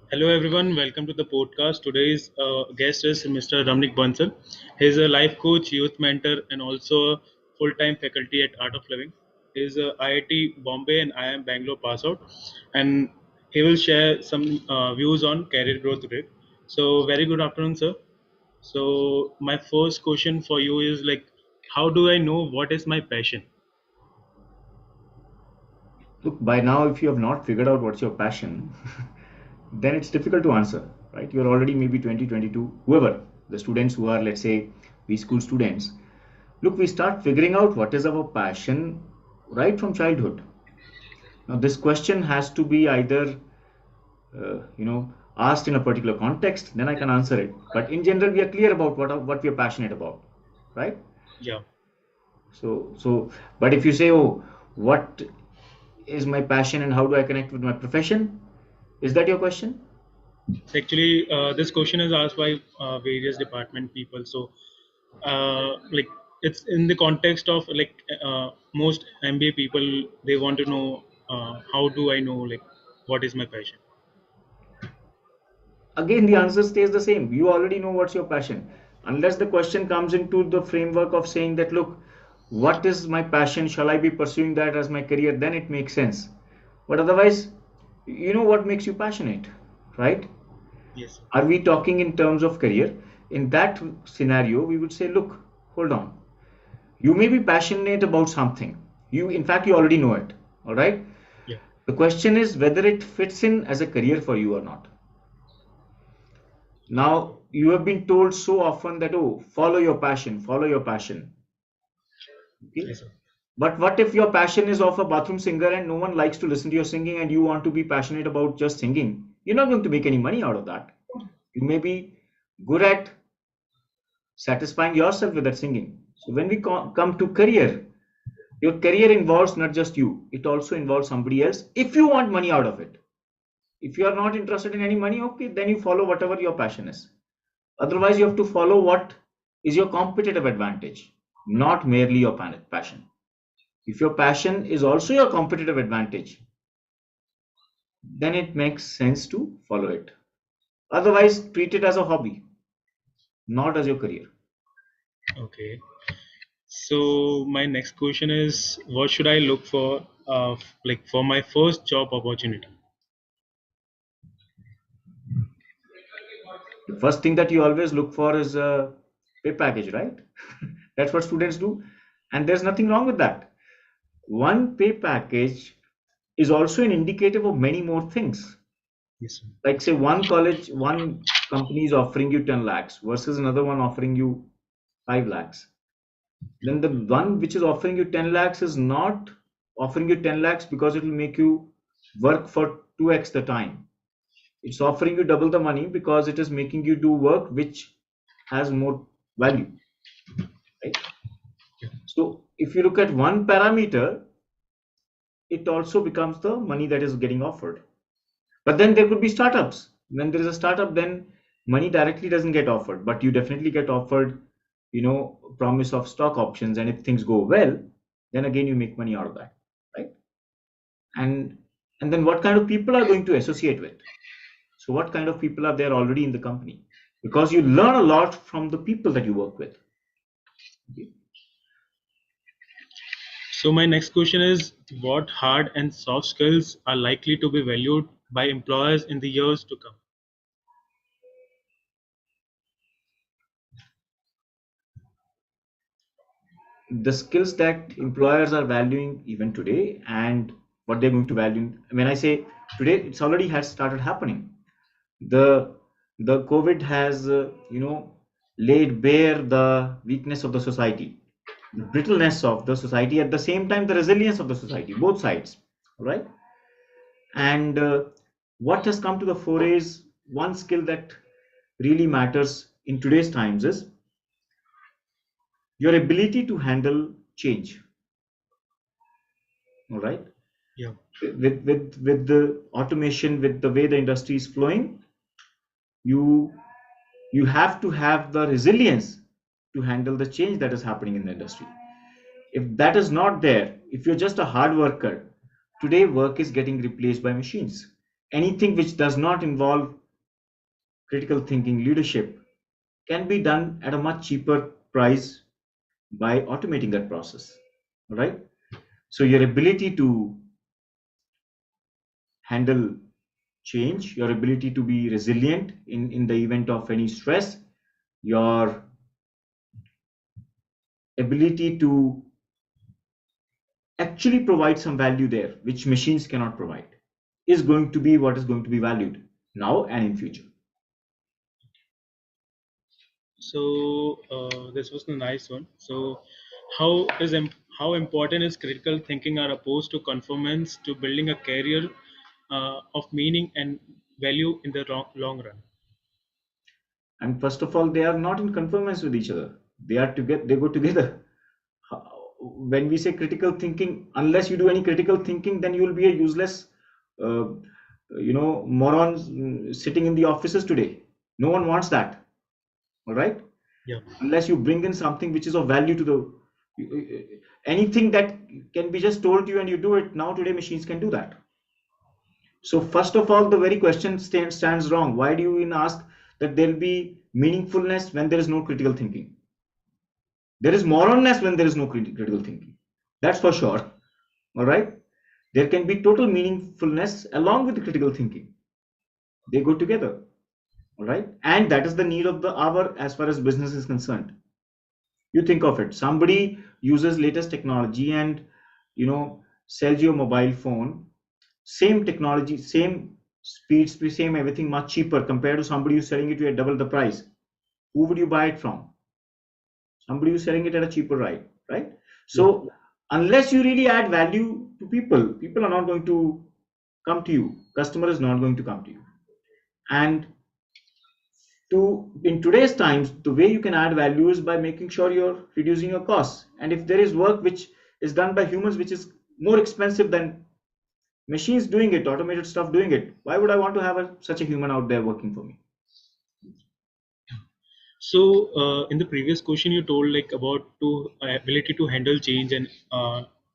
Hello everyone, welcome to the podcast. Today's guest is Mr. Ramnik Bansal. He's a life coach, youth mentor, and also a full-time faculty at Art of Living. He's a IIT Bombay and IIM Bangalore pass out, and he will share some views on career growth today. So, very good afternoon, sir. So, my first question for you is like, how do I know what is my passion? Look, by now, if you have not figured out what's your passion, then it's difficult to answer, right? You're already maybe 20, 22, whoever, the students who are, let's say, we school students. Look, we start figuring out what is our passion right from childhood. Now, this question has to be either, asked in a particular context, then I can answer it. But in general, we are clear about what we are passionate about, right? Yeah. But if you say, oh, what is my passion and how do I connect with my profession? Is that your question? Actually, this question is asked by various department people. So, like, it's in the context of like most MBA people, they want to know how do I know like what is my passion? Again, the answer stays the same. You already know what's your passion. Unless the question comes into the framework of saying that, look, what is my passion? Shall I be pursuing that as my career? Then it makes sense. But otherwise, you know what makes you passionate, right? Yes. Are we talking in terms of career? In that scenario, we would say, look, hold on. You may be passionate about something. In fact, you already know it. All right. Yeah. The question is whether it fits in as a career for you or not. Now, you have been told so often that, oh, follow your passion, follow your passion. Okay. Yes, sir. But what if your passion is of a bathroom singer and no one likes to listen to your singing and you want to be passionate about just singing? You're not going to make any money out of that. You may be good at satisfying yourself with that singing. So when we come to career, your career involves not just you, it also involves somebody else if you want money out of it. If you are not interested in any money, okay, then you follow whatever your passion is. Otherwise, you have to follow what is your competitive advantage, not merely your passion. If your passion is also your competitive advantage, then it makes sense to follow it. Otherwise, treat it as a hobby, not as your career. Okay. So my next question is, what should I look for, like for my first job opportunity? The first thing that you always look for is a pay package, right? That's what students do. And there's nothing wrong with that. One pay package is also an indicative of many more things. Yes, sir. Like say one company is offering you 10 lakhs versus another one offering you 5 lakhs. Then the one which is offering you 10 lakhs is not offering you 10 lakhs because it will make you work for 2x the time. It's offering you double the money because it is making you do work which has more value, right? So if you look at one parameter, it also becomes the money that is getting offered. But then there could be startups. When there is a startup, then money directly doesn't get offered, but you definitely get offered, promise of stock options. And if things go well, then again you make money out of that, right? And and then what kind of people are going to associate with? So what kind of people are there already in the company? Because you learn a lot from the people that you work with. Okay? So my next question is, what hard and soft skills are likely to be valued by employers in the years to come? The skills that employers are valuing even today and what they're going to value, when I say today, it's already has started happening. The the covid has laid bare the weakness of the society, the brittleness of the society, at the same time the resilience of the society, both sides, right? And what has come to the fore is one skill that really matters in today's times is your ability to handle change. All right. Yeah. With the automation, with the way the industry is flowing, you you have to have the resilience to handle the change that is happening in the industry. If that is not there, if you're just a hard worker, today work is getting replaced by machines. anything which does not involve critical thinking leadership can be done at a much cheaper price by automating that process. All right. So your ability to handle change, your ability to be resilient in the event of any stress, your ability to actually provide some value there, which machines cannot provide, is going to be what is going to be valued now and in future. So this was a nice one. So how is how important is critical thinking are opposed to conformance to building a career of meaning and value in the long run? And first of all, they are not in conformance with each other. They are together. They go together. When we say critical thinking, unless you do any critical thinking, then you will be a useless, uh, moron sitting in the offices today. No one wants that. All right. Yeah. Unless you bring in something which is of value to the anything that can be just told to you and you do it now today, machines can do that. So first of all, the very question stands wrong. Why do you even ask that there will be meaningfulness when there is no critical thinking? There is moronness when there is no critical thinking. That's for sure. All right. There can be total meaningfulness along with the critical thinking. They go together. All right. And that is the need of the hour as far as business is concerned. You think of it. Somebody uses latest technology and sells you a mobile phone. Same technology, same speed, same everything, much cheaper compared to somebody who's selling it to at double the price. Who would you buy it from? Somebody who's selling it at a cheaper rate, right? Yeah. So unless you really add value to people, people are not going to come to you. Customer is not going to come to you. And to in today's times, the way you can add value is by making sure you're reducing your costs. And if there is work which is done by humans, which is more expensive than machines doing it, automated stuff doing it, why would I want to have such a human out there working for me? So in the previous question, you told like about to ability to handle change and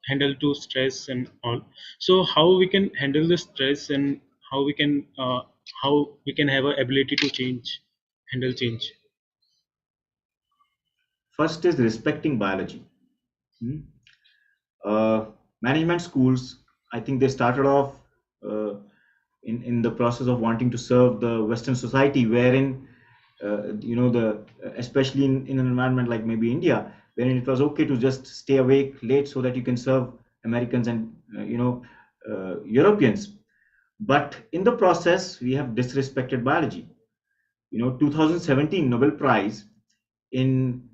handle to stress and all. So how we can handle the stress and how we can have a ability to change, handle change. First is respecting biology. Hmm? Management schools, I think they started off uh, in the process of wanting to serve the Western society, wherein the especially in an environment like maybe India, wherein it was okay to just stay awake late so that you can serve Americans and Europeans. But in the process, we have disrespected biology. 2017 Nobel Prize in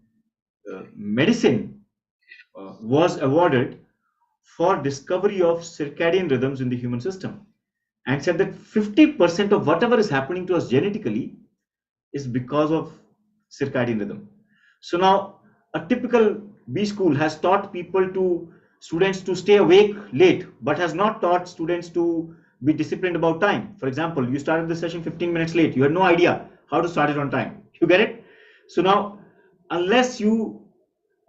medicine was awarded for discovery of circadian rhythms in the human system, and said that 50% of whatever is happening to us genetically is because of circadian rhythm. So now a typical B school has taught students to stay awake late, but has not taught students to be disciplined about time. For example, you started the session 15 minutes late. You had no idea how to start it on time. You get it? So now, unless you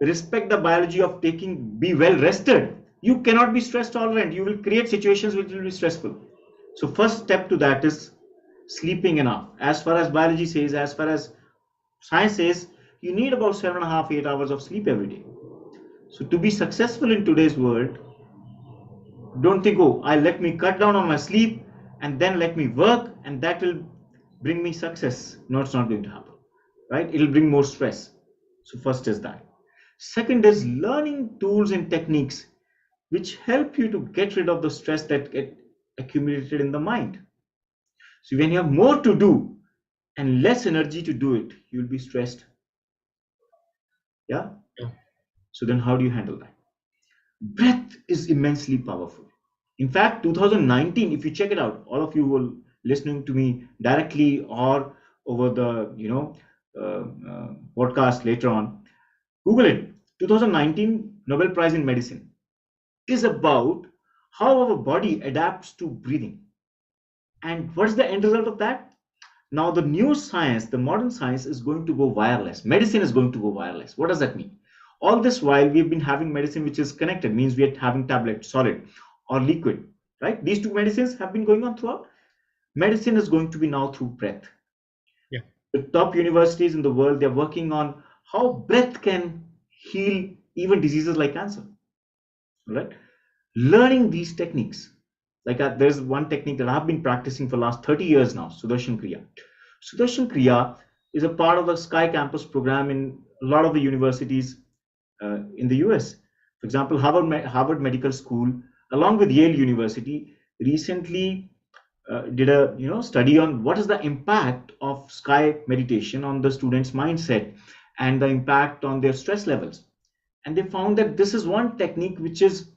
respect the biology of be well rested, you cannot be stress tolerant. You will create situations which will be stressful. So first step to that is sleeping enough. As far as biology says, as far as science says, you need about 7.5, 8 hours of sleep every day. So to be successful in today's world, don't think, oh, I let me cut down on my sleep and then let me work and that will bring me success. No, it's not going to happen, right? It'll bring more stress. So first is that. Second is learning tools and techniques which help you to get rid of the stress that get accumulated in the mind. So when you have more to do and less energy to do it, you'll be stressed. Yeah. Yeah. So then how do you handle that? Breath is immensely powerful. In fact, 2019, if you check it out, all of you who are listening to me directly or over the podcast later on, Google it. 2019 Nobel Prize in Medicine is about how our body adapts to breathing. And what's the end result of that? Now, the new science, the modern science is going to go wireless. Medicine is going to go wireless. What does that mean? All this while we've been having medicine which is connected, means we are having tablet, solid, or liquid, right? These two medicines have been going on throughout. Medicine is going to be now through breath. Yeah. The top universities in the world, they're working on how breath can heal even diseases like cancer. Right? Learning these techniques, like there's one technique that I've been practicing for the last 30 years now, Sudarshan Kriya. Sudarshan Kriya is a part of the Sky Campus program in a lot of the universities in the US. For example, Harvard Medical School, along with Yale University, recently did a study on what is the impact of sky meditation on the students' mindset and the impact on their stress levels. And they found that this is one technique which is,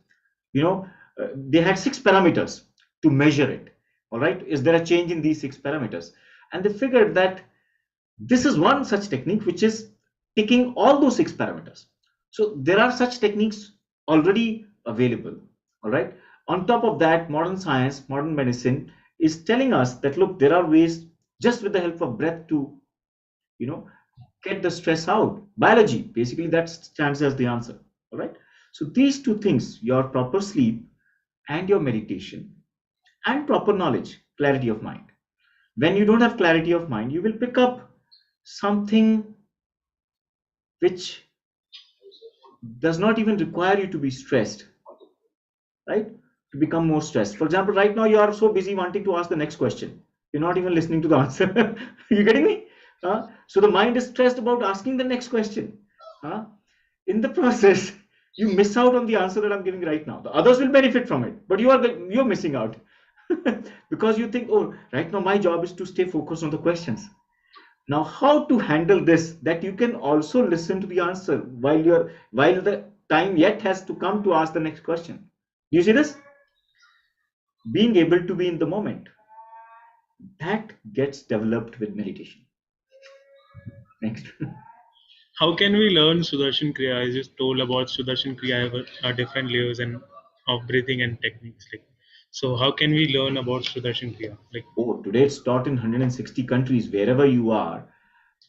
they had 6 parameters to measure it. All right, is there a change in these 6 parameters? And they figured that this is one such technique which is ticking all those 6 parameters. So there are such techniques already available. All right. On top of that, modern science, modern medicine is telling us that look, there are ways just with the help of breath to, you know, get the stress out. Biology, basically, that stands as the answer. All right. So these two things, your proper sleep and your meditation and proper knowledge, clarity of mind. When you don't have clarity of mind, you will pick up something which does not even require you to be stressed, right? To become more stressed. For example, right now you are so busy wanting to ask the next question. You're not even listening to the answer. You getting me? So the mind is stressed about asking the next question. In the process, you miss out on the answer that I'm giving right now. The others will benefit from it, but you're missing out because you think, oh, right now my job is to stay focused on the questions. Now, how to handle this that you can also listen to the answer while the time yet has to come to ask the next question. Do you see this? Being able to be in the moment, that gets developed with meditation. Next. How can we learn Sudarshan Kriya? As you told about Sudarshan Kriya, have different layers and of breathing and techniques. Like, so how can we learn about Sudarshan Kriya? Like, Oh, today it's taught in 160 countries. Wherever you are,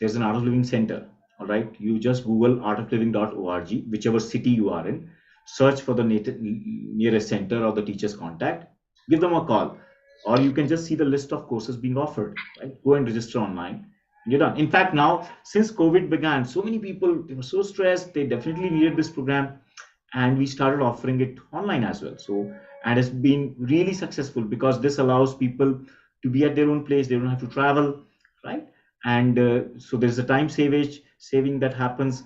there's an Art of Living center. All right. You just Google artofliving.org, whichever city you are in, search for the nearest center or the teacher's contact, give them a call, or you can just see the list of courses being offered. Right. Go and register online. You're done. In fact, now since COVID began, so many people, they were so stressed, they definitely needed this program, and we started offering it online as well. So, and it's been really successful because this allows people to be at their own place. They don't have to travel, right? And so there's a time saving that happens.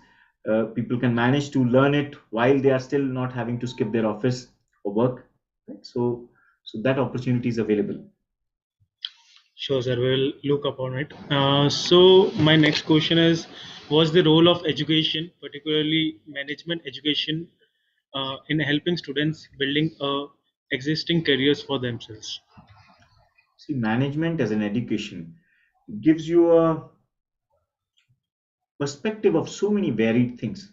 People can manage to learn it while they are still not having to skip their office or work, right? So that opportunity is available. sure, sir, we'll look upon it. So my next question is, what's the role of education, particularly management education, in helping students building existing careers for themselves? See, management as an education gives you a perspective of so many varied things.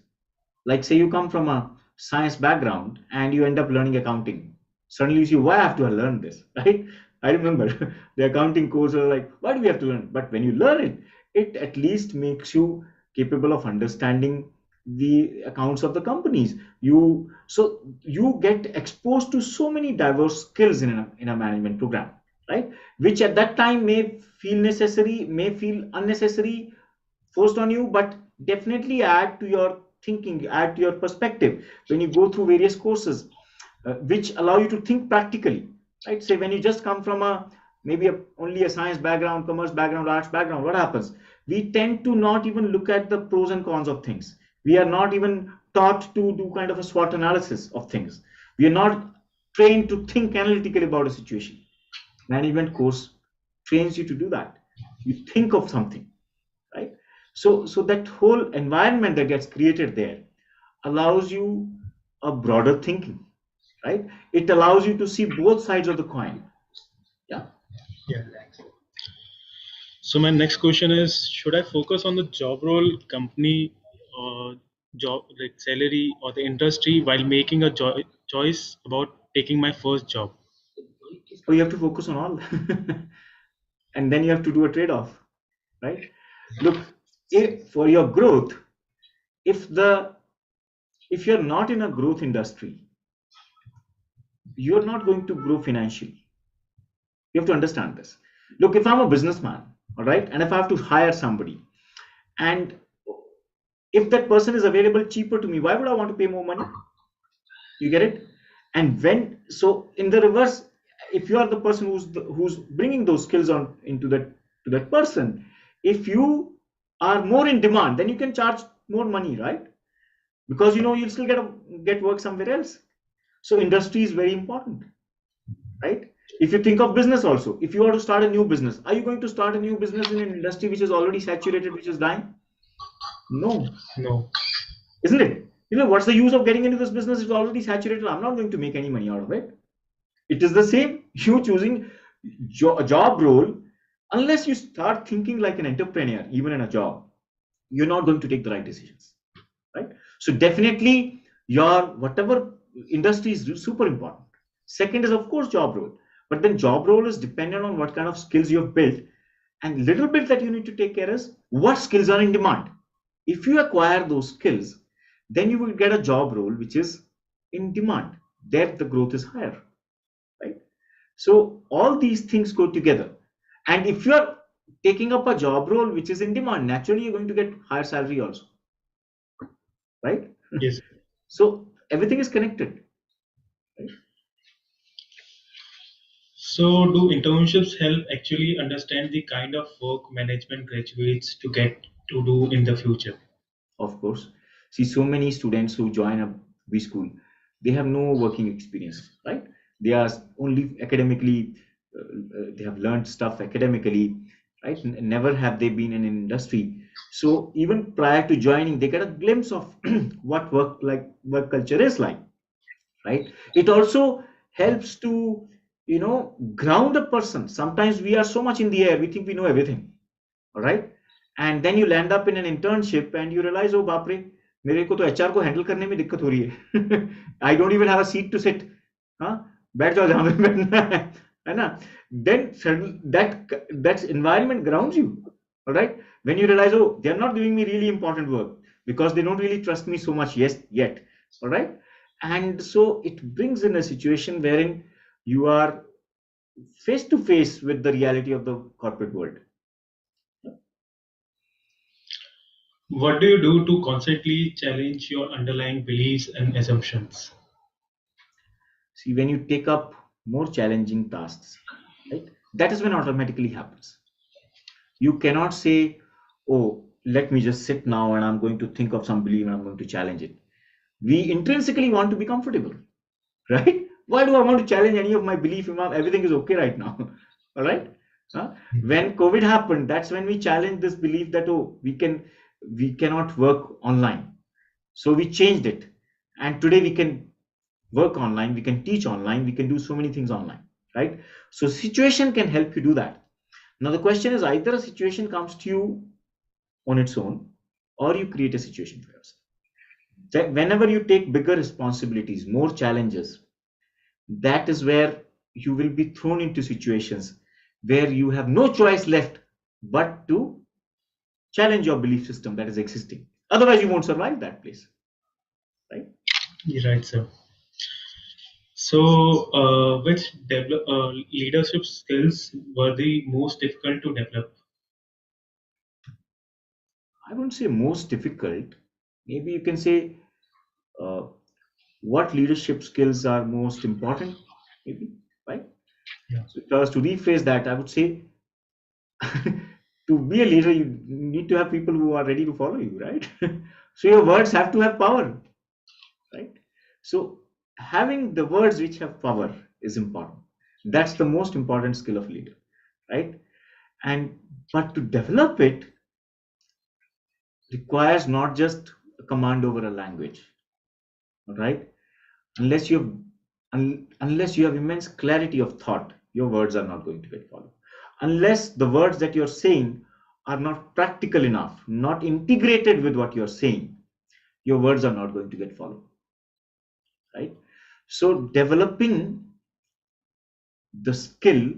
Like, say you come from a science background and you end up learning accounting. Suddenly you see, why I have to learn this, right? I remember the accounting course are like, why do we have to learn? But when you learn it, it at least makes you capable of understanding the accounts of the companies. You get exposed to so many diverse skills in a management program, right? Which at that time may feel necessary, may feel unnecessary, forced on you, but definitely add to your thinking, add to your perspective when you go through various courses, which allow you to think practically, right? Say when you just come from only a science background, commerce background, arts background, what happens? We tend to not even look at the pros and cons of things. We are not even taught to do kind of a SWOT analysis of things. We are not trained to think analytically about a situation. Management course trains you to do that. You think of something, right? So that whole environment that gets created there allows you a broader thinking, right? It allows you to see both sides of the coin. Yeah. Yeah. So my next question is: should I focus on the job role, company, job like salary, or the industry while making a choice about taking my first job? So you have to focus on all. And then you have to do a trade-off, right? Look, if for your growth, if the if you're not in a growth industry, you're not going to grow financially. You have to understand this. Look, if I'm a businessman, all right, and if I have to hire somebody, and if that person is available cheaper to me, why would I want to pay more money? You get it? And when, so in the reverse, if you are the person who's bringing those skills on into that to that person, if you are more in demand, then you can charge more money, right? Because you know you'll still get work somewhere else. So industry is very important, right? If you think of business also, if you want to start a new business, are you going to start a new business in an industry which is already saturated, which is dying? No, No. isn't it? You know, what's the use of getting into this business? It's already saturated. I'm not going to make any money out of it. It is the same. You choosing a job role, unless you start thinking like an entrepreneur, even in a job, you're not going to take the right decisions, right? So definitely, your whatever industry is super important. Second is of course job role, but then job role is dependent on what kind of skills you have built, and little bit that you need to take care is what skills are in demand. If you acquire those skills, then you will get a job role which is in demand. There the growth is higher, right? So all these things go together. And if you are taking up a job role which is in demand, naturally you're going to get higher salary also, right? Yes. So everything is connected, right? So, do internships help actually understand the kind of work management graduates to get to do in the future? Of course. See, so many students who join a B school, they have no working experience, right? They are only academically, they have learned stuff academically, right? Never have they been in an industry. So even prior to joining, they get a glimpse of what work culture is like, right? It also helps to, ground a person. Sometimes we are so much in the air, we think we know everything, all right, and then you land up in an internship and you realize, oh बाप रे, मेरे को तो HR को handle करने में दिक्कत हो रही है. I don't even have a seat to sit. हाँ, बैठ जाओ जहां पे बैठना है ना? Then suddenly that environment grounds you, all right. When you realize, oh, they are not giving me really important work because they don't really trust me so much yet, all right. And so it brings in a situation wherein you are face to face with the reality of the corporate world. What do you do to constantly challenge your underlying beliefs and assumptions? See, when you take up more challenging tasks, right, that is when automatically happens. You cannot say, oh, let me just sit now and I'm going to think of some belief and I'm going to challenge it. We intrinsically want to be comfortable, right? Why do I want to challenge any of my belief if everything is okay right now? All right. Huh? When COVID happened, that's when we challenged this belief that, oh, we cannot work online. So we changed it. And today we can work online, we can teach online, we can do so many things online, right? So situation can help you do that. Now the question is, either a situation comes to you on its own, or you create a situation for yourself. That whenever you take bigger responsibilities, more challenges, that is where you will be thrown into situations where you have no choice left but to challenge your belief system that is existing. Otherwise you won't survive that place, right? You're right, sir. So, which leadership skills were the most difficult to develop? I wouldn't say most difficult. Maybe you can say, uh, what leadership skills are most important, maybe, right? Yeah. So if I was to rephrase that, I would say to be a leader, you need to have people who are ready to follow you, right? So your words have to have power, right? So having the words which have power is important. That's the most important skill of leader, right? And but to develop it requires not just a command over a language, right? Unless you have unless you have immense clarity of thought, your words are not going to get followed. Unless the words that you're saying are not practical enough, not integrated with what you're saying, your words are not going to get followed, right? So developing the skill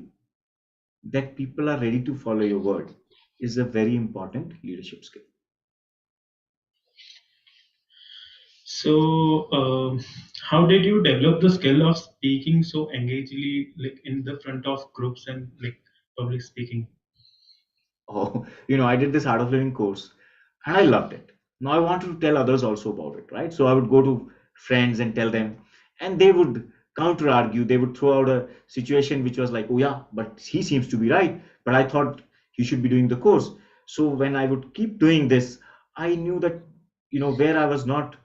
that people are ready to follow your word is a very important leadership skill. So, how did you develop the skill of speaking so engagingly, like in the front of groups and like public speaking? Oh, I did this art of living course and I loved it. Now I wanted to tell others also about it, right? So I would go to friends and tell them, and they would counter argue. They would throw out a situation which was like, oh, yeah, but he seems to be right. But I thought he should be doing the course. So when I would keep doing this, I knew that, where I was not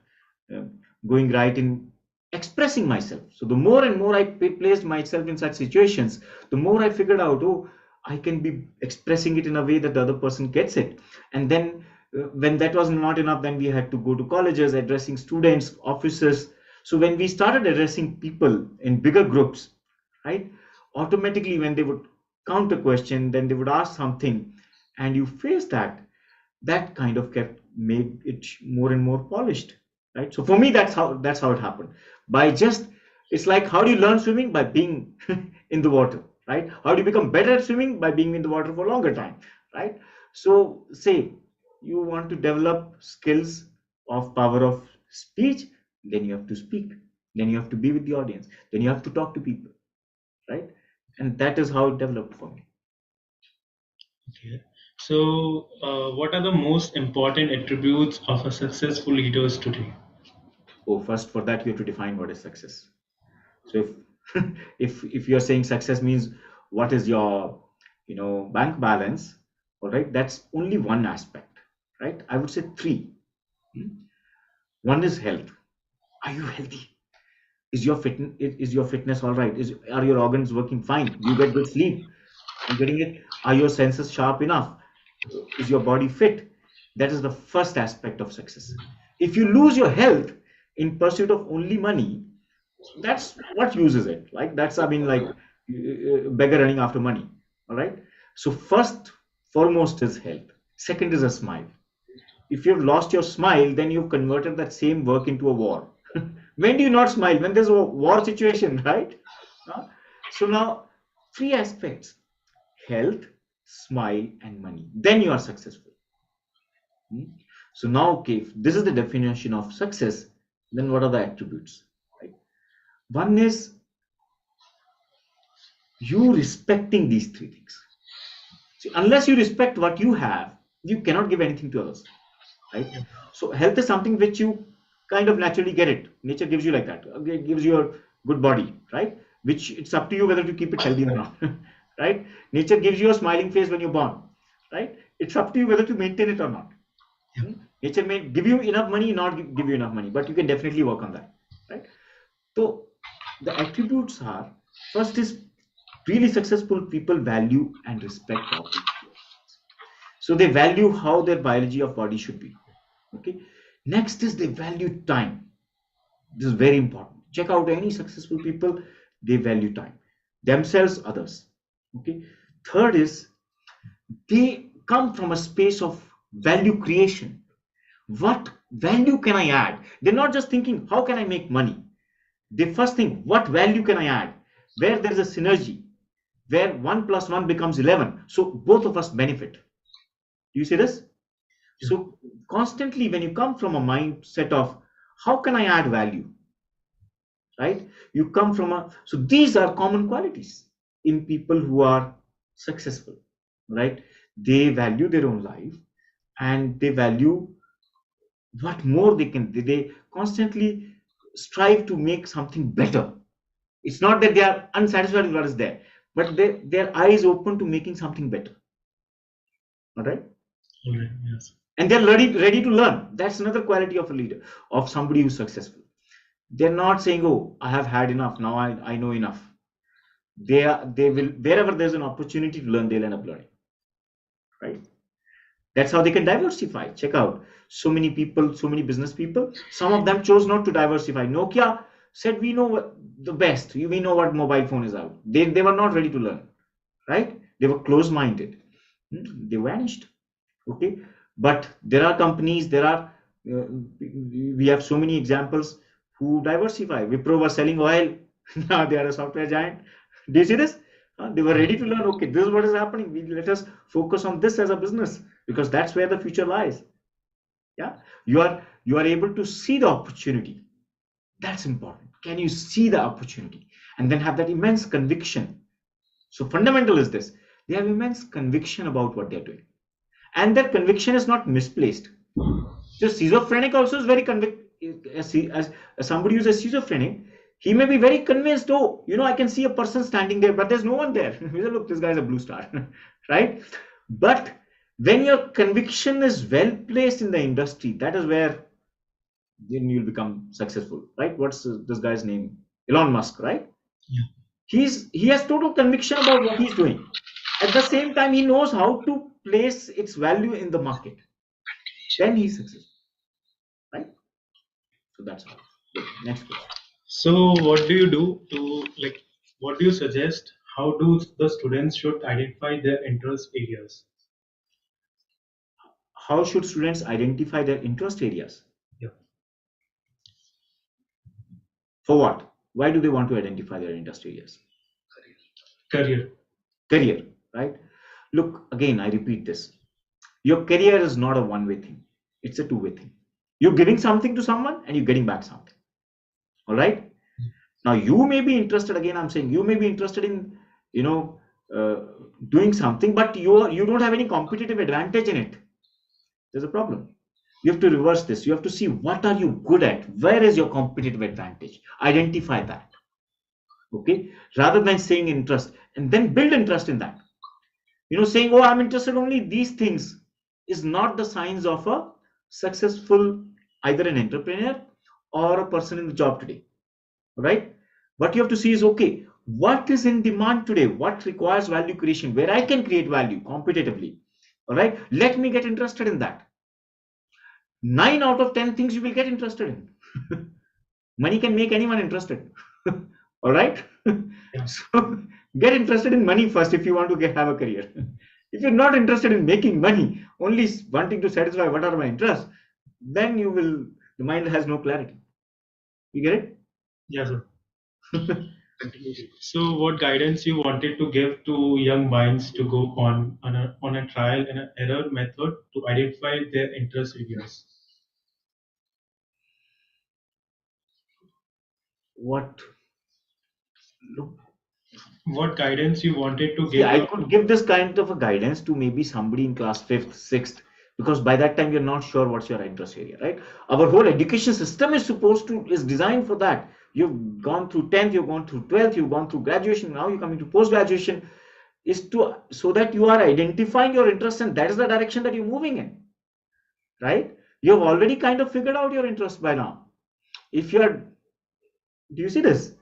uh, going right in expressing myself. So the more and more I placed myself in such situations, the more I figured out, oh, I can be expressing it in a way that the other person gets it. And then when that was not enough, then we had to go to colleges, addressing students, officers. So when we started addressing people in bigger groups, right, automatically when they would counter question, then they would ask something, and you face that kind of kept made it more and more polished, right? So for me, that's how it happened. By just, it's like, how do you learn swimming? By being in the water, right? How do you become better at swimming? By being in the water for a longer time, right? So say you want to develop skills of power of speech, then you have to speak, then you have to be with the audience, then you have to talk to people, right? And that is how it developed for me. Okay. So, what are the most important attributes of a successful leaders today? Oh, first, for that you have to define what is success. So if if you're saying success means what is your bank balance, all right, that's only one aspect, right? I would say three. Hmm? One is health. Are you healthy? Is your fitness all right? Are your organs working fine? Do you get good sleep? I'm getting it. Are your senses sharp enough? Is your body fit? That is the first aspect of success. If you lose your health in pursuit of only money, that's what uses it, like that's, I mean, like beggar running after money. All right, so first foremost is health, second is a smile. If you've lost your smile, then you've converted that same work into a war. When do you not smile? When there's a war situation, right? Huh? So now, three aspects: health, smile, and money, then you are successful. Hmm? So now, okay, if this is the definition of success, then what are the attributes, right? One is you respecting these three things. See, unless you respect what you have, you cannot give anything to others, right? So health is something which you kind of naturally get it. Nature gives you like that. Okay, it gives you a good body, right? Which it's up to you whether to keep it healthy or not, right? Nature gives you a smiling face when you're born, right? It's up to you whether to maintain it or not. Yeah. Hmm? Nature may give you enough money, not give you enough money, but you can definitely work on that, right? So the attributes are, first is, really successful people value and respect all. So they value how their biology of body should be. Okay. Next is they value time. This is very important. Check out any successful people, they value time. Themselves, others. Okay. Third is they come from a space of value creation. What value can I add? They're not just thinking, how can I make money? They first think, what value can I add? Where there is a synergy, where 1 plus 1 becomes 11. So both of us benefit. Do you see this? Yeah. So constantly, when you come from a mindset of how can I add value, right? You come from a, so these are common qualities in people who are successful, right? They value their own life, and they value what more they can. They constantly strive to make something better. It's not that they are unsatisfied with what is there, but their eyes open to making something better. All right. All right. Yes. And they're ready to learn. That's another quality of a leader, of somebody who's successful. They're not saying, oh, I have had enough, now I know enough. They will, wherever there's an opportunity to learn, they'll end up learning, right? That's how they can diversify. Check out, so many people, so many business people, some of them chose not to diversify. Nokia said, we know the best, we know what mobile phone is out. They were not ready to learn, right? They were close minded. They vanished. Okay. But there are companies, there are we have so many examples who diversify. Wipro was selling oil. Now they are a software giant. Do you see this? They were ready to learn, okay, this is what is happening, let us focus on this as a business, because that's where the future lies. Yeah, you are able to see the opportunity. That's important. Can you see the opportunity and then have that immense conviction? So fundamental is this. They have immense conviction about what they're doing, and that conviction is not misplaced. So schizophrenic also is very convict. As somebody who's a schizophrenic, he may be very convinced. Oh, I can see a person standing there, but there's no one there. We say, look, this guy's a blue star, right? But when your conviction is well placed in the industry, that is where then you'll become successful, right? What's this guy's name? Elon Musk, right? Yeah. He has total conviction about what he's doing. At the same time, he knows how to place its value in the market. Then he's successful, right? So that's how. Good. Next question. So what do you do to like? What do you suggest? How do the students should identify their interest areas? How should students identify their interest areas? Yeah. For what? Why do they want to identify their interest areas? Career. Career, right? Look, again, I repeat this. Your career is not a one-way thing. It's a two-way thing. You're giving something to someone and you're getting back something. All right? Now, you may be interested, again, I'm saying you may be interested in, uh, doing something, but you don't have any competitive advantage in it. There's a problem. You have to reverse this. You have to see what are you good at? Where is your competitive advantage? Identify that. Okay? Rather than saying interest, and then build interest in that. Saying, oh, I'm interested only these things is not the signs of a successful, either an entrepreneur or a person in the job today. Right? What you have to see is, okay, what is in demand today? What requires value creation? Where I can create value competitively. All right? Let me get interested in that. 9 out of 10 things you will get interested in. Money can make anyone interested. All right? Yeah. So get interested in money first if you want to have a career. If you're not interested in making money, only wanting to satisfy what are my interests, then the mind has no clarity. You get it? Yeah, sir. So, what guidance you wanted to give to young minds to go on a trial and error method to identify their interest areas? What? Look, What guidance you wanted to see, give? I could give this kind of a guidance to maybe somebody in class 5th, 6th, because by that time you're not sure what's your interest area, right? Our whole education system is designed for that. You've gone through 10th, you've gone through 12th, you've gone through graduation, now you're coming to post graduation, is to so that you are identifying your interest and that is the direction that you're moving in, right? You've already kind of figured out your interest by now. If you're, do you see this?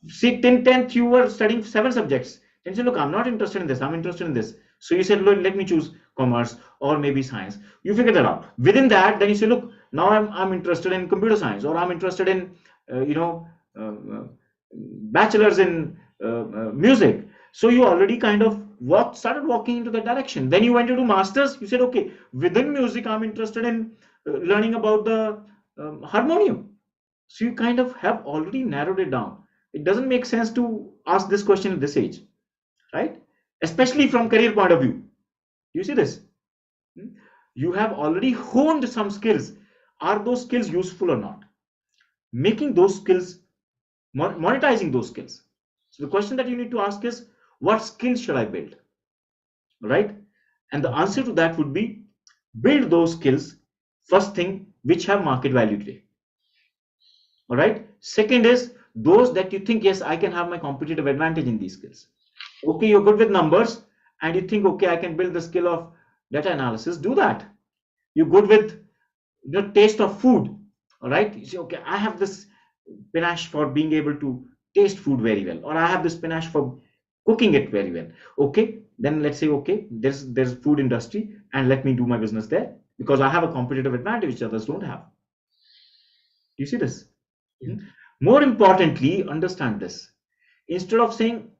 See, in 10th, you were studying 7 subjects. And you say, look, I'm not interested in this, I'm interested in this. So you said, look, let me choose commerce or maybe science. You figure that out. Within that, then you say, look, now I'm interested in computer science, or I'm interested in, bachelor's in music. So you already kind of started walking into that direction. Then you went to do masters. You said, okay, within music, I'm interested in learning about the harmonium. So you kind of have already narrowed it down. It doesn't make sense to ask this question at this age, right? Especially from career point of view. You see this? You have already honed some skills. Are those skills useful or not? Making those skills, monetizing those skills. So the question that you need to ask is, what skills should I build? Right? And the answer to that would be, build those skills, first thing, which have market value today. All right. Second is those that you think, yes, I can have my competitive advantage in these skills. Okay, you're good with numbers and you think, okay, I can build the skill of data analysis. Do that. You're good with the taste of food. All right. You say, okay, I have this panache for being able to taste food very well, or I have this panache for cooking it very well. Okay, then let's say, okay, there's food industry and let me do my business there because I have a competitive advantage which others don't have. Do you see this? Yeah. More importantly, understand this. Instead of saying,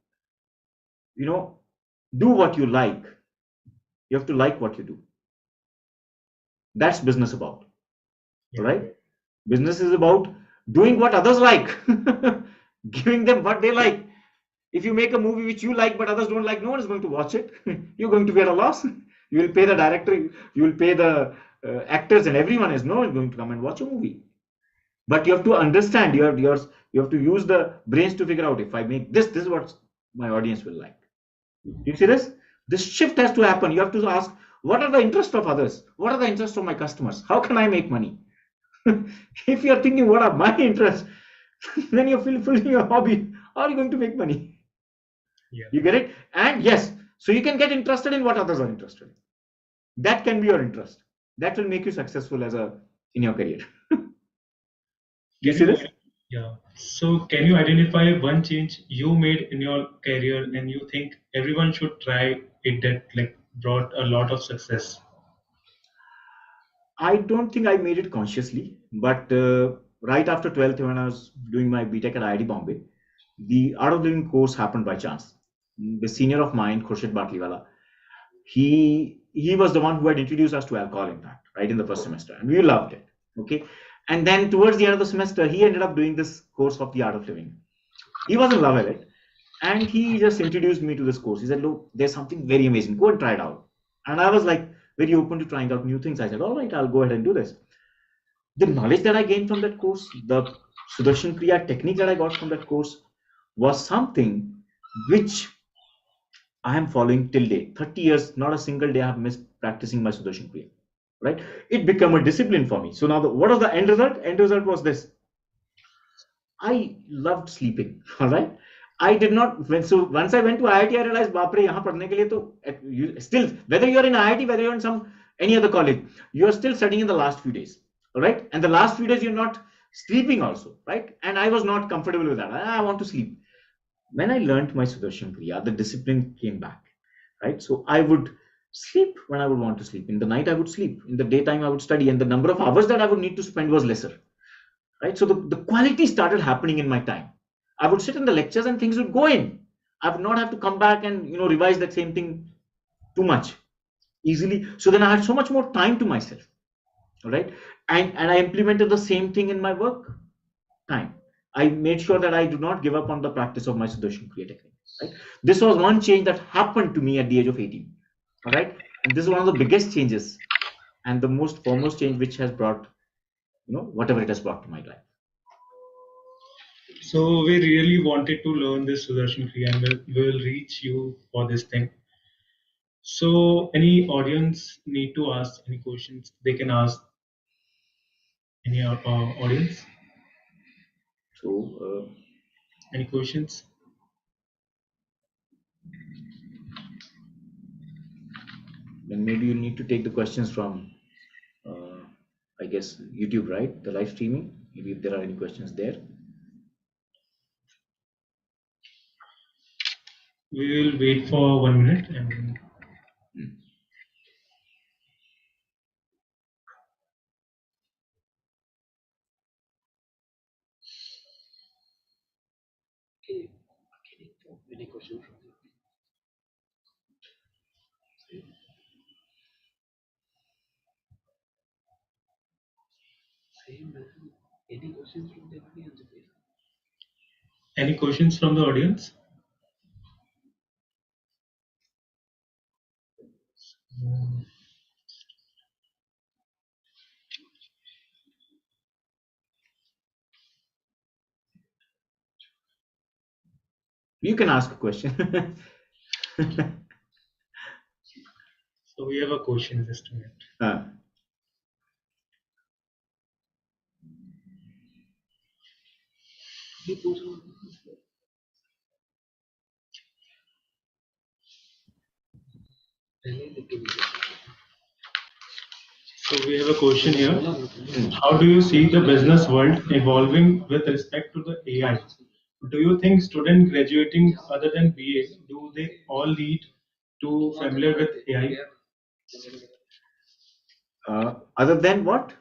do what you like, you have to like what you do. That's business about. Yeah. Right? Business is about doing what others like, giving them what they like. If you make a movie which you like but others don't like, no one is going to watch it. You're going to be at a loss. You will pay the director, you will pay the actors, and everyone is no one going to come and watch a movie. But you have to understand you have to use the brains to figure out, if I make this is what my audience will like. You see this? This shift has to happen. You have to ask, what are the interests of others? What are the interests of my customers? How can I make money? If you are thinking, what are my interests? Then you're fulfilling your hobby. How are you going to make money? Yeah. You get it? And yes, so you can get interested in what others are interested in. That can be your interest. That will make you successful in your career. You Can see you, this? yeah. So can you identify one change you made in your career and you think everyone should try it that like brought a lot of success? I don't think I made it consciously, but right after 12th, when I was doing my BTech at IIT Bombay, the Art of Living course happened by chance. The senior of mine, Khurshid Batliwala, he was the one who had introduced us to alcohol impact right in the first semester, and we loved it. Okay, and then towards the end of the semester, he ended up doing this course of the Art of Living. He was in love with it, and he just introduced me to this course. He said, "Look, there's something very amazing. Go and try it out." And I was like very open to trying out new things. I said, "All right, I'll go ahead and do this." The knowledge that I gained from that course, the Sudarshan Kriya technique that I got from that course, was something which I am following till date. 30 years, not a single day I have missed practicing my Sudarshan Kriya. Right? It became a discipline for me. So now, what was the end result? End result was this: I loved sleeping. All right. I did not. So once I went to IIT, I realized, बाप रे यहाँ पढ़ने के लिए तो you still, whether you're in IIT, whether you're in some any other college, you are still studying in the last few days. All right. And the last few days you're not sleeping also, right? And I was not comfortable with that. I want to sleep. When I learned my Sudarshan Kriya, the discipline came back, right? So I would sleep when I would want to sleep. In the night, I would sleep. In the daytime, I would study. And the number of hours that I would need to spend was lesser, right? So the quality started happening in my time. I would sit in the lectures and things would go in. I would not have to come back and revise that same thing too much easily. So then I had so much more time to myself, right? And I implemented the same thing in my work time. I made sure that I do not give up on the practice of my Sudarshan Kriya technique. Right? This was one change that happened to me at the age of 18. All right. And this is one of the biggest changes and the most foremost change which has brought, whatever it has brought to my life. So we really wanted to learn this Sudarshan Kriya and we'll reach you for this thing. So any audience need to ask any questions, they can ask any audience. So, Any questions? then maybe you need to take the questions from, I guess, YouTube, right? The live streaming. Maybe if there are any questions there. We will wait for 1 minute and Hmm. any questions from the audience? You can ask a question. So we have a question just a minute. uh, So we have a question here. How do you see the business world evolving with respect to the AI? Do you think students graduating other than BA, do they all need to familiar with AI? other than what?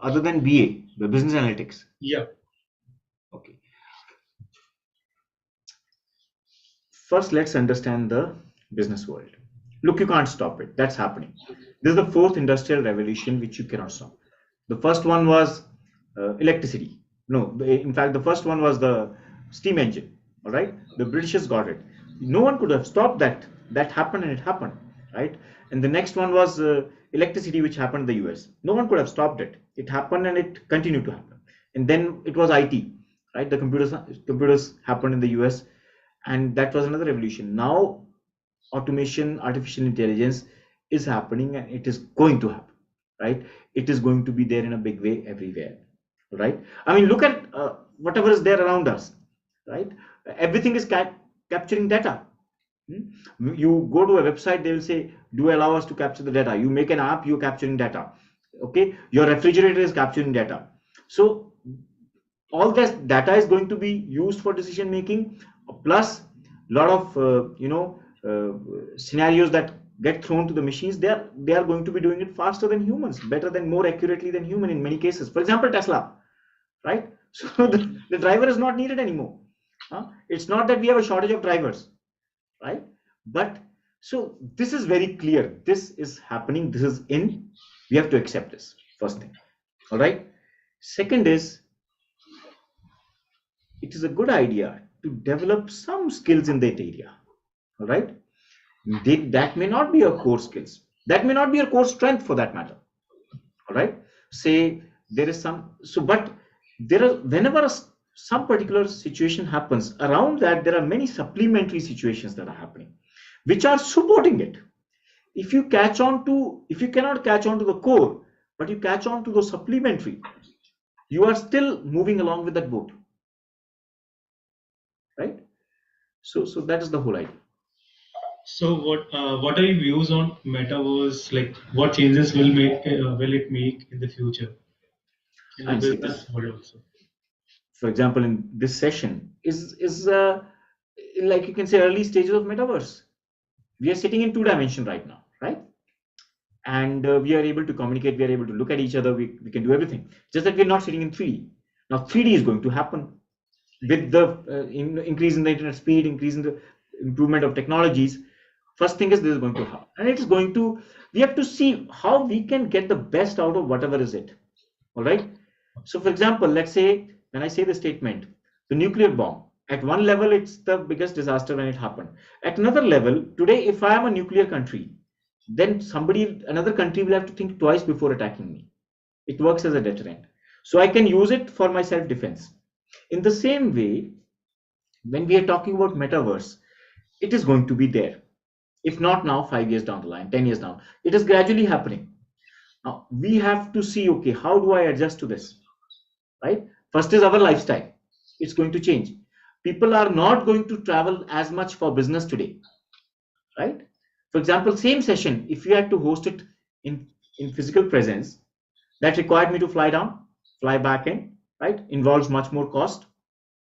Other than BA, the business analytics. Yeah. Okay. First, let's understand the business world. Look, you can't stop it. That's happening. This is the fourth industrial revolution, which you cannot stop. The first one was electricity. No, in fact, the first one was the steam engine. All right, the Britishers got it. No one could have stopped that. That happened, and it happened, right? And the next one was electricity, which happened in the US. No one could have stopped it. It happened, and it continued to happen. And then it was IT, right? The computers happened in the US, and that was another revolution. Now automation, artificial intelligence is happening, and it is going to happen, right? It is going to be there in a big way everywhere, right? I mean, look at whatever is there around us, right? Everything is capturing data. You go to a website, they will say, do allow us to capture the data. You make an app, you're capturing data. Okay, your refrigerator is capturing data. So all this data is going to be used for decision making, plus a lot of scenarios that get thrown to the machines. They are going to be doing it faster than humans, better than, more accurately than human in many cases. For example, Tesla, right? So the driver is not needed anymore. It's not that we have a shortage of drivers, right? But so this is very clear. This is happening. This is in. We have to accept this. First thing. All right. Second is, it is a good idea to develop some skills in that area. All right. That may not be your core skills. That may not be your core strength, for that matter. All right. Say there is some. So, but there are, whenever some particular situation happens around that, there are many supplementary situations that are happening, which are supporting it. If you cannot catch on to the core, but you catch on to the supplementary, you are still moving along with that boat, right? So that is the whole idea. So what are your views on metaverse? Like, what changes will it make in the future in the And see business this, world also? for example, in this session is like, you can say, early stages of metaverse. We are sitting in 2 dimension right now, right? And we are able to communicate, we are able to look at each other, we can do everything, just that we're not sitting in 3D. Now 3D is going to happen with the increase in the internet speed, increase in the improvement of technologies. First thing is, this is going to happen, and it is going to, we have to see how we can get the best out of whatever is it. All right. So for example, let's say, when I say the statement, the nuclear bomb, at one level it's the biggest disaster when it happened. At another level, today, if I am a nuclear country, then another country will have to think twice before attacking me. It works as a deterrent, so I can use it for my self defense. In the same way, when we are talking about metaverse, it is going to be there. If not now, 5 years down the line, 10 years down, it is gradually happening. Now we have to see, okay, how do I adjust to this, right? First is our lifestyle. It's going to change. People are not going to travel as much for business today, right? For example, same session, if you had to host it in physical presence, that required me to fly down, fly back in, right? Involves much more cost.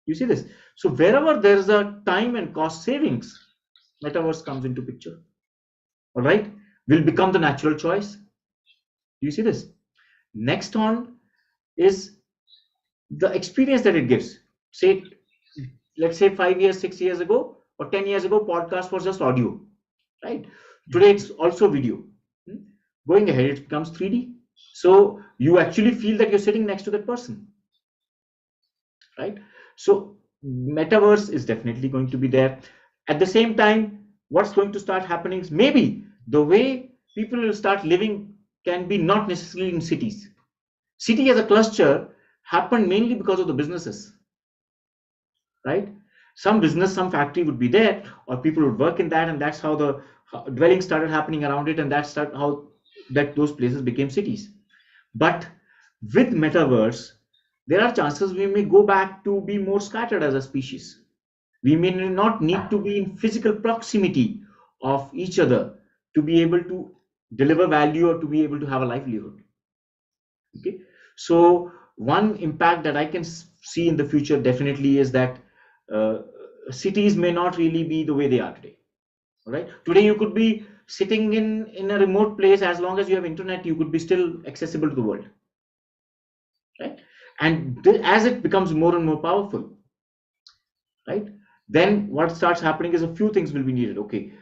You see this? So wherever there is a time and cost savings, metaverse comes into picture. All right, will become the natural choice. You see this? Next on is the experience that it gives. Say, let's say 5 years, 6 years ago, or 10 years ago, podcast was just audio, right? Today it's also video. Hmm? Going ahead, it becomes 3D. So you actually feel that you're sitting next to that person, right? So metaverse is definitely going to be there. At the same time, what's going to start happening is, maybe the way people will start living can be not necessarily in cities. City as a cluster happened mainly because of the businesses, right? Some business, some factory would be there, or people would work in that, and that's how the dwelling started happening around it, and that's how that those places became cities. But with metaverse, there are chances we may go back to be more scattered as a species. We may not need to be in physical proximity of each other to be able to deliver value or to be able to have a livelihood. Okay, so one impact that I can see in the future definitely is that uh, cities may not really be the way they are today. All right, today you could be sitting in a remote place, as long as you have internet, you could be still accessible to the world, right? And as it becomes more and more powerful, right, then what starts happening is, a few things will be needed. Okay,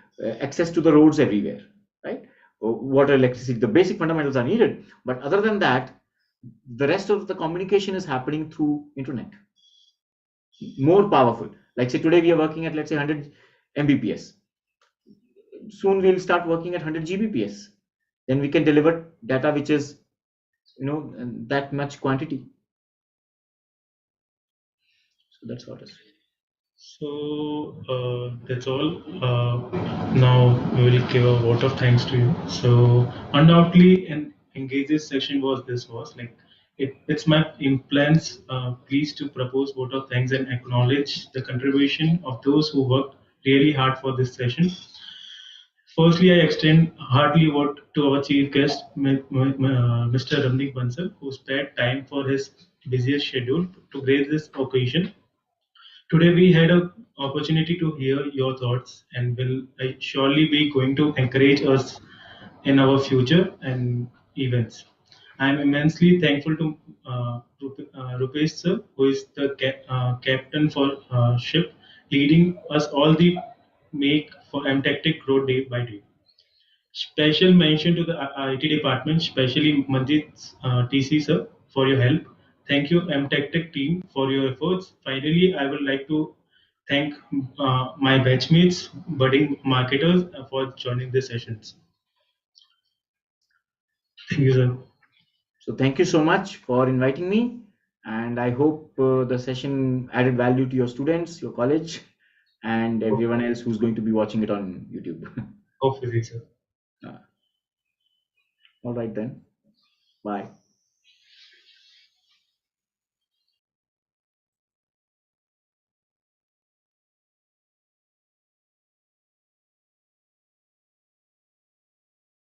access to the roads everywhere, right? Water, electricity, the basic fundamentals are needed, but other than that, the rest of the communication is happening through internet, more powerful. Like, say, today we are working at, let's say, 100 mbps. Soon we'll start working at 100 gbps. Then we can deliver data which is, that much quantity. So that's what it is. So that's all. Now we will give a vote of thanks to you. So undoubtedly, an engages section was like it's my implants. Pleased to propose vote of thanks and acknowledge the contribution of those who worked really hard for this session. Firstly, I extend heartily vote to our chief guest, Mr. Ramnik Bansal, who spared time for his busiest schedule to grace this occasion. Today we had an opportunity to hear your thoughts and will surely be going to encourage us in our future and events. I am immensely thankful to Rupesh sir, who is the captain for ship, leading us all the make for Mtactiq grow day by day. Special mention to the IT department, especially Manjit TC sir, for your help. Thank you, Mtech team, for your efforts. Finally, I would like to thank my batchmates, budding marketers, for joining the sessions. Thank you, sir. So thank you so much for inviting me, and I hope the session added value to your students, your college, and everyone else who's going to be watching it on YouTube. Hopefully, sir. All right then. Bye.